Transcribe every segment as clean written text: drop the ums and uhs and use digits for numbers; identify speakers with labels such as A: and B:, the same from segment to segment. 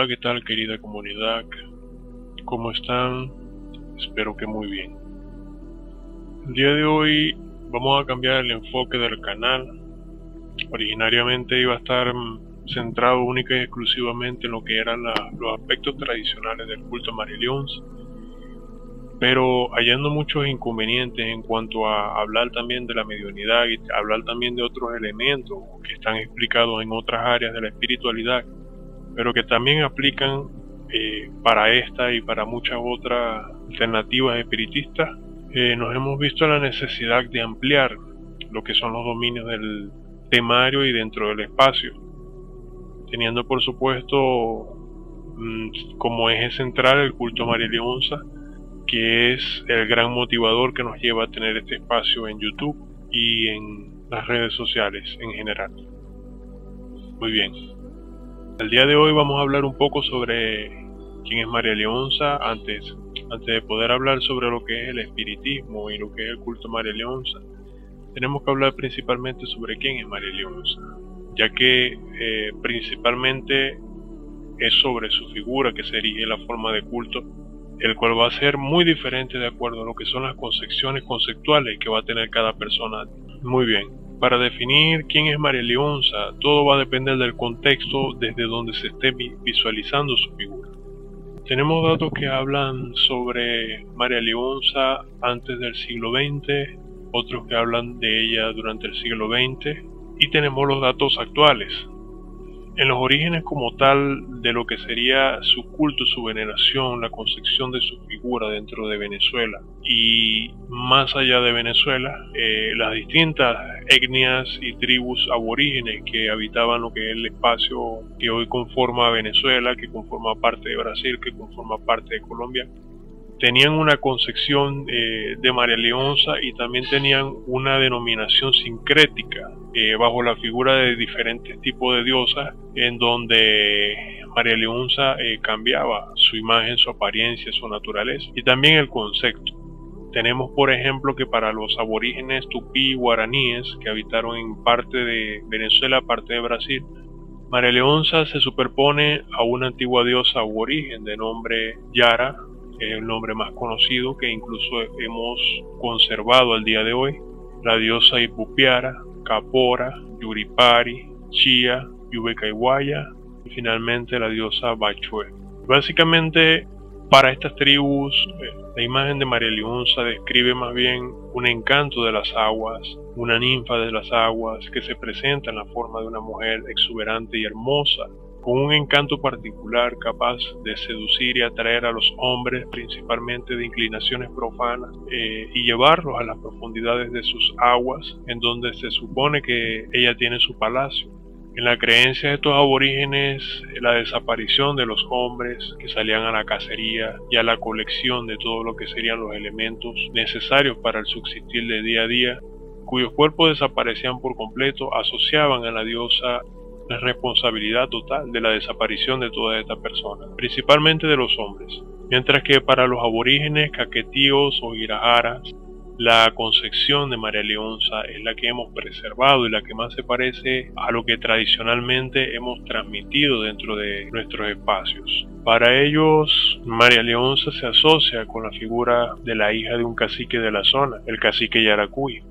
A: Hola, ¿qué tal, querida comunidad? ¿Cómo están? Espero que muy bien. El día de hoy vamos a cambiar el enfoque del canal. Originariamente iba a estar centrado única y exclusivamente en lo que eran los aspectos tradicionales del culto a María Leonza, pero hallando muchos inconvenientes en cuanto a hablar también de la mediunidad y hablar también de otros elementos que están explicados en otras áreas de la espiritualidad, pero que también aplican para esta y para muchas otras alternativas espiritistas, nos hemos visto la necesidad de ampliar lo que son los dominios del temario y dentro del espacio, teniendo por supuesto como eje central el culto a María Leonza, que es el gran motivador que nos lleva a tener este espacio en YouTube y en las redes sociales en general. Muy bien. El día de hoy vamos a hablar un poco sobre quién es María Leonza. Antes de poder hablar sobre lo que es el espiritismo y lo que es el culto a María Leonza, tenemos que hablar principalmente sobre quién es María Leonza, ya que principalmente es sobre su figura que se erige la forma de culto, el cual va a ser muy diferente de acuerdo a lo que son las concepciones conceptuales que va a tener cada persona. Muy bien. Para definir quién es María Leonza, todo va a depender del contexto desde donde se esté visualizando su figura. Tenemos datos que hablan sobre María Leonza antes del siglo XX, otros que hablan de ella durante el siglo XX, y tenemos los datos actuales. En los orígenes como tal de lo que sería su culto, su veneración, la concepción de su figura dentro de Venezuela y más allá de Venezuela, las distintas etnias y tribus aborígenes que habitaban lo que es el espacio que hoy conforma Venezuela, que conforma parte de Brasil, que conforma parte de Colombia, tenían una concepción de María Leonza y también tenían una denominación sincrética bajo la figura de diferentes tipos de diosas, en donde María Leonza cambiaba su imagen, su apariencia, su naturaleza y también el concepto. Tenemos por ejemplo que para los aborígenes tupí y guaraníes que habitaron en parte de Venezuela, parte de Brasil, María Leonza se superpone a una antigua diosa aborigen de nombre Yara, que es el nombre más conocido que incluso hemos conservado al día de hoy, la diosa Ipupiara, Capora, Yuripari, Chía, Yubecaihuaya y finalmente la diosa Bachue. Básicamente para estas tribus la imagen de María Leonza describe más bien un encanto de las aguas, una ninfa de las aguas que se presenta en la forma de una mujer exuberante y hermosa, con un encanto particular capaz de seducir y atraer a los hombres, principalmente de inclinaciones profanas, y llevarlos a las profundidades de sus aguas, en donde se supone que ella tiene su palacio. En la creencia de estos aborígenes, la desaparición de los hombres que salían a la cacería y a la colección de todo lo que serían los elementos necesarios para el subsistir de día a día, cuyos cuerpos desaparecían por completo, asociaban a la diosa la responsabilidad total de la desaparición de todas estas personas, principalmente de los hombres. Mientras que para los aborígenes caquetíos o irajaras, la concepción de María Leonza es la que hemos preservado y la que más se parece a lo que tradicionalmente hemos transmitido dentro de nuestros espacios. Para ellos, María Leonza se asocia con la figura de la hija de un cacique de la zona, el cacique Yaracuy,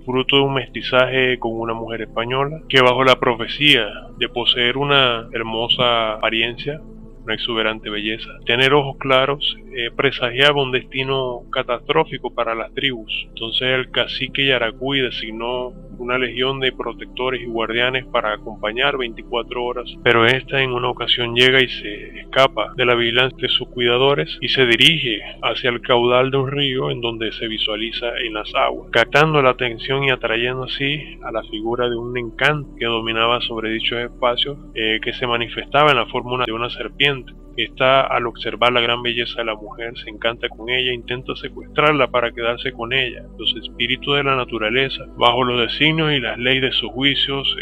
A: fruto de un mestizaje con una mujer española, que bajo la profecía de poseer una hermosa apariencia, una exuberante belleza, tener ojos claros, presagiaba un destino catastrófico para las tribus. Entonces el cacique Yaracuy designó una legión de protectores y guardianes para acompañar 24 horas, pero esta en una ocasión llega y se escapa de la vigilancia de sus cuidadores y se dirige hacia el caudal de un río en donde se visualiza en las aguas, captando la atención y atrayendo así a la figura de un encanto que dominaba sobre dichos espacios, que se manifestaba en la forma de una serpiente. Esta, al observar la gran belleza de la mujer, se encanta con ella e intenta secuestrarla para quedarse con ella. Los espíritus de la naturaleza, bajo los designios y las leyes de sus juicios,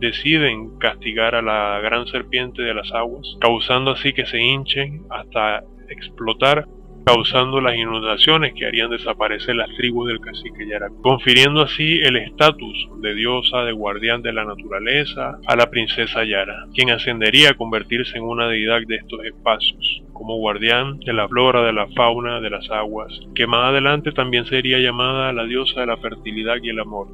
A: deciden castigar a la gran serpiente de las aguas, causando así que se hinchen hasta explotar, causando las inundaciones que harían desaparecer las tribus del cacique Yaracuy, confiriendo así el estatus de diosa de guardián de la naturaleza a la princesa Yara, quien ascendería a convertirse en una deidad de estos espacios, como guardián de la flora, de la fauna, de las aguas, que más adelante también sería llamada la diosa de la fertilidad y el amor.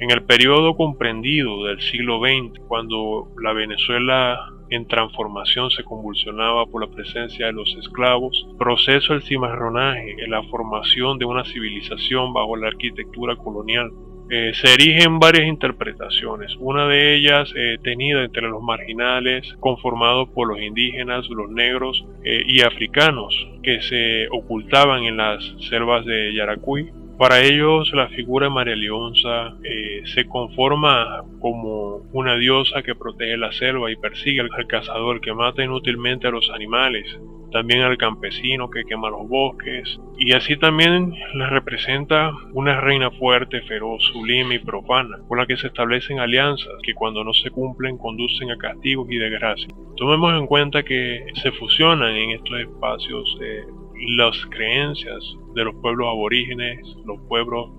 A: En el periodo comprendido del siglo XX, cuando la Venezuela en transformación se convulsionaba por la presencia de los esclavos, proceso el cimarronaje en la formación de una civilización bajo la arquitectura colonial, se erigen varias interpretaciones, una de ellas tenida entre los marginales, conformados por los indígenas, los negros y africanos, que se ocultaban en las selvas de Yaracuy. Para ellos la figura de María Leonza se conforma como una diosa que protege la selva y persigue al cazador que mata inútilmente a los animales, también al campesino que quema los bosques, y así también les representa una reina fuerte, feroz, sublime y profana, con la que se establecen alianzas que cuando no se cumplen conducen a castigos y desgracia. Tomemos en cuenta que se fusionan en estos espacios las creencias de los pueblos aborígenes, los pueblos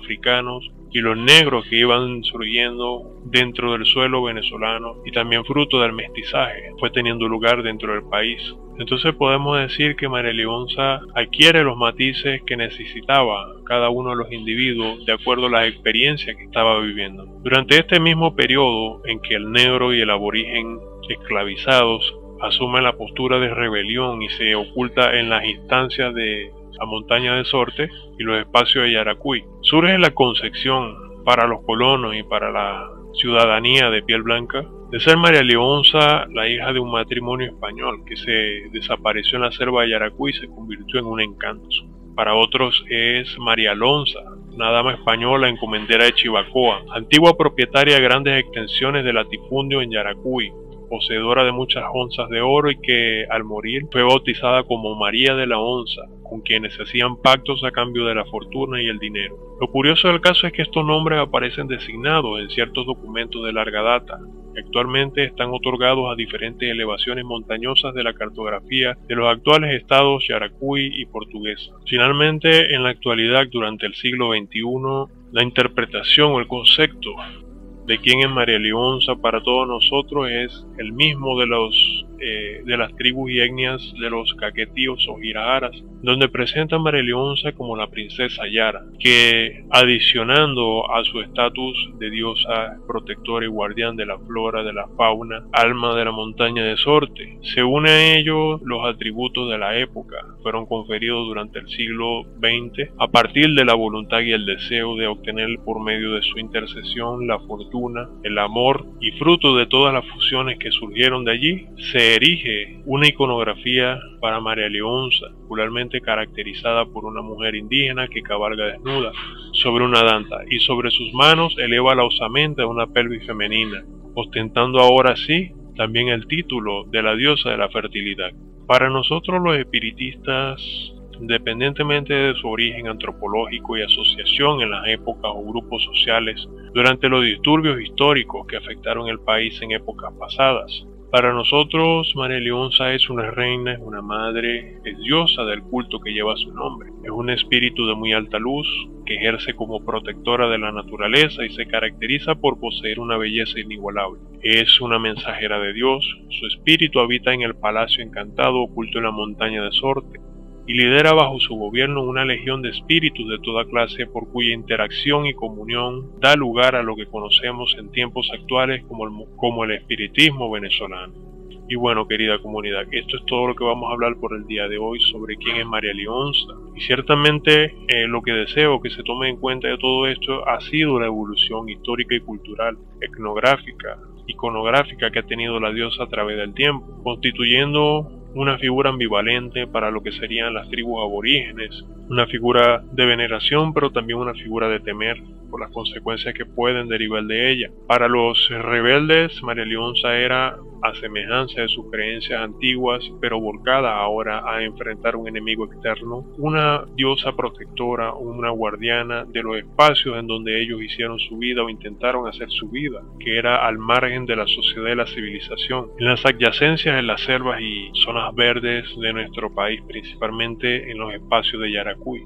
A: africanos y los negros que iban surgiendo dentro del suelo venezolano, y también fruto del mestizaje fue teniendo lugar dentro del país. Entonces podemos decir que María Leonza adquiere los matices que necesitaba cada uno de los individuos de acuerdo a las experiencias que estaba viviendo. Durante este mismo periodo en que el negro y el aborigen esclavizados asumen la postura de rebelión y se oculta en las instancias de la montaña de Sorte y los espacios de Yaracuy, surge la concepción para los colonos y para la ciudadanía de piel blanca de ser María Leonza la hija de un matrimonio español que se desapareció en la selva de Yaracuy y se convirtió en un encanto. Para otros es María Alonza, una dama española encomendera de Chivacoa, antigua propietaria de grandes extensiones de latifundio en Yaracuy, poseedora de muchas onzas de oro y que al morir fue bautizada como María de la Onza, con quienes se hacían pactos a cambio de la fortuna y el dinero. Lo curioso del caso es que estos nombres aparecen designados en ciertos documentos de larga data y actualmente están otorgados a diferentes elevaciones montañosas de la cartografía de los actuales estados Yaracuy y Portuguesa. Finalmente, en la actualidad, durante el siglo XXI, la interpretación o el concepto de quién es María Leonza para todos nosotros es el mismo de las tribus y etnias de los caquetíos o girajaras, donde presenta a María Leonza como la princesa Yara, que adicionando a su estatus de diosa protectora y guardián de la flora, de la fauna, alma de la montaña de Sorte, se une a ello los atributos de la época, fueron conferidos durante el siglo XX a partir de la voluntad y el deseo de obtener por medio de su intercesión la fortuna, el amor, y fruto de todas las fusiones que surgieron de allí, se erige una iconografía para María Leonza, popularmente caracterizada por una mujer indígena que cabalga desnuda sobre una danta y sobre sus manos eleva la osamenta de una pelvis femenina, ostentando ahora sí también el título de la diosa de la fertilidad. Para nosotros los espiritistas, independientemente de su origen antropológico y asociación en las épocas o grupos sociales durante los disturbios históricos que afectaron el país en épocas pasadas, para nosotros María Leonza es una reina, es una madre, es diosa del culto que lleva su nombre, es un espíritu de muy alta luz que ejerce como protectora de la naturaleza y se caracteriza por poseer una belleza inigualable. Es una mensajera de Dios, su espíritu habita en el palacio encantado oculto en la montaña de Sorte, y lidera bajo su gobierno una legión de espíritus de toda clase por cuya interacción y comunión da lugar a lo que conocemos en tiempos actuales como el espiritismo venezolano. Y bueno, querida comunidad, esto es todo lo que vamos a hablar por el día de hoy sobre quién es María Leonza. Y ciertamente lo que deseo que se tome en cuenta de todo esto ha sido la evolución histórica y cultural, etnográfica, iconográfica que ha tenido la diosa a través del tiempo, constituyendo una figura ambivalente para lo que serían las tribus aborígenes, una figura de veneración pero también una figura de temer por las consecuencias que pueden derivar de ella. Para los rebeldes, María Leonza era, a semejanza de sus creencias antiguas, pero volcada ahora a enfrentar un enemigo externo, una diosa protectora, una guardiana de los espacios en donde ellos hicieron su vida o intentaron hacer su vida, que era al margen de la sociedad y la civilización, en las adyacencias de las selvas y zonas zonas verdes de nuestro país, principalmente en los espacios de Yaracuy.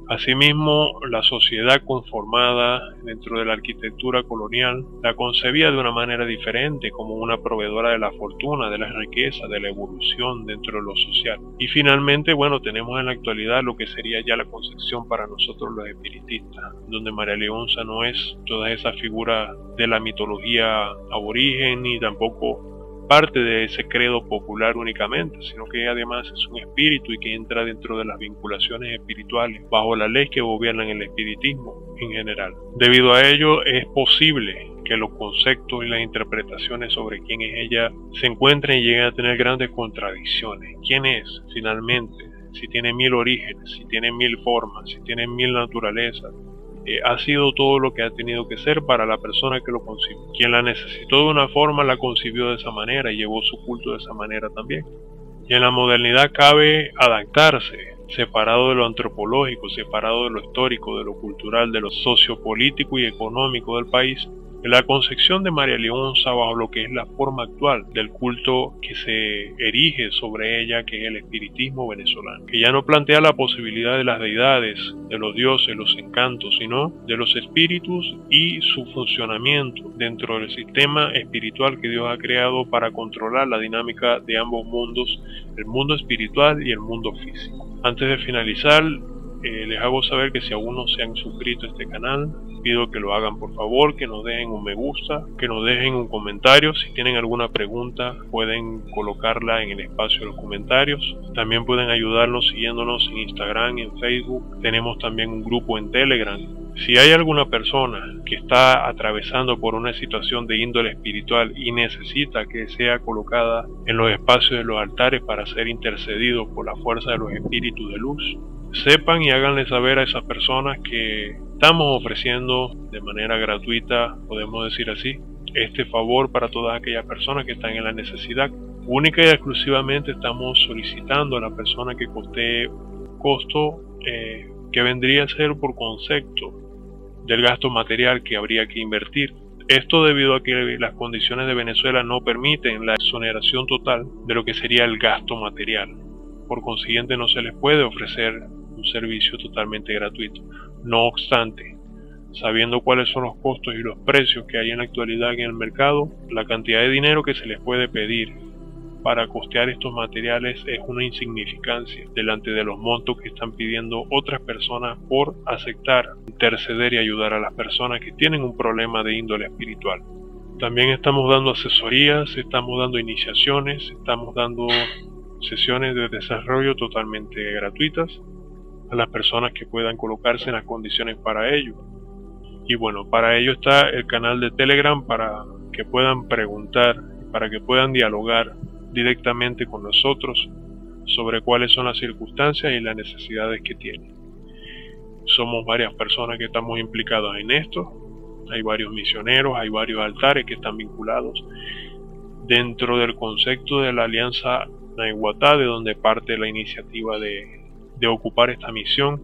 A: Asimismo, la sociedad conformada dentro de la arquitectura colonial la concebía de una manera diferente, como una proveedora de la fortuna, de la riqueza, de la evolución dentro de lo social. Y finalmente, bueno, tenemos en la actualidad lo que sería ya la concepción para nosotros los espiritistas, donde María Leonza no es toda esa figura de la mitología aborigen, ni tampoco parte de ese credo popular únicamente, sino que además es un espíritu y que entra dentro de las vinculaciones espirituales bajo la ley que gobiernan el espiritismo en general. Debido a ello es posible que los conceptos y las interpretaciones sobre quién es ella se encuentren y lleguen a tener grandes contradicciones. ¿Quién es finalmente? Si tiene 1000 orígenes, si tiene 1000 formas, si tiene 1000 naturalezas. Ha sido todo lo que ha tenido que ser para la persona que lo concibió. Quien la necesitó de una forma la concibió de esa manera y llevó su culto de esa manera también. Y en la modernidad cabe adaptarse, separado de lo antropológico, separado de lo histórico, de lo cultural, de lo sociopolítico y económico del país. La concepción de María Leonza bajo lo que es la forma actual del culto que se erige sobre ella, que es el espiritismo venezolano, que ya no plantea la posibilidad de las deidades, de los dioses, los encantos, sino de los espíritus y su funcionamiento dentro del sistema espiritual que Dios ha creado para controlar la dinámica de ambos mundos, el mundo espiritual y el mundo físico. Antes de finalizar, les hago saber que si aún no se han suscrito a este canal, pido que lo hagan por favor, que nos dejen un me gusta, que nos dejen un comentario. Si tienen alguna pregunta pueden colocarla en el espacio de los comentarios. También pueden ayudarnos siguiéndonos en Instagram, en Facebook. Tenemos también un grupo en Telegram. Si hay alguna persona que está atravesando por una situación de índole espiritual y necesita que sea colocada en los espacios de los altares para ser intercedido por la fuerza de los espíritus de luz, sepan y háganle saber a esas personas que estamos ofreciendo de manera gratuita, podemos decir así, este favor para todas aquellas personas que están en la necesidad. Única y exclusivamente estamos solicitando a la persona que costee costo que vendría a ser por concepto del gasto material que habría que invertir. Esto debido a que las condiciones de Venezuela no permiten la exoneración total de lo que sería el gasto material. Por consiguiente no se les puede ofrecer un servicio totalmente gratuito. No obstante, sabiendo cuáles son los costos y los precios que hay en la actualidad en el mercado, la cantidad de dinero que se les puede pedir para costear estos materiales es una insignificancia delante de los montos que están pidiendo otras personas por aceptar, interceder y ayudar a las personas que tienen un problema de índole espiritual. También estamos dando asesorías, estamos dando iniciaciones, estamos dando sesiones de desarrollo totalmente gratuitas a las personas que puedan colocarse en las condiciones para ello. Y bueno, para ello está el canal de Telegram para que puedan preguntar, para que puedan dialogar directamente con nosotros sobre cuáles son las circunstancias y las necesidades que tienen. Somos varias personas que estamos implicadas en esto. Hay varios misioneros, hay varios altares que están vinculados dentro del concepto de la Alianza Naiguatá, de donde parte la iniciativa de ocupar esta misión.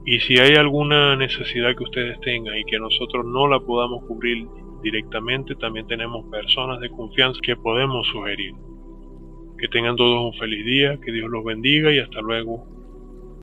A: Y si hay alguna necesidad que ustedes tengan y que nosotros no la podamos cubrir directamente, también tenemos personas de confianza que podemos sugerir. Que tengan todos un feliz día, que Dios los bendiga y hasta luego.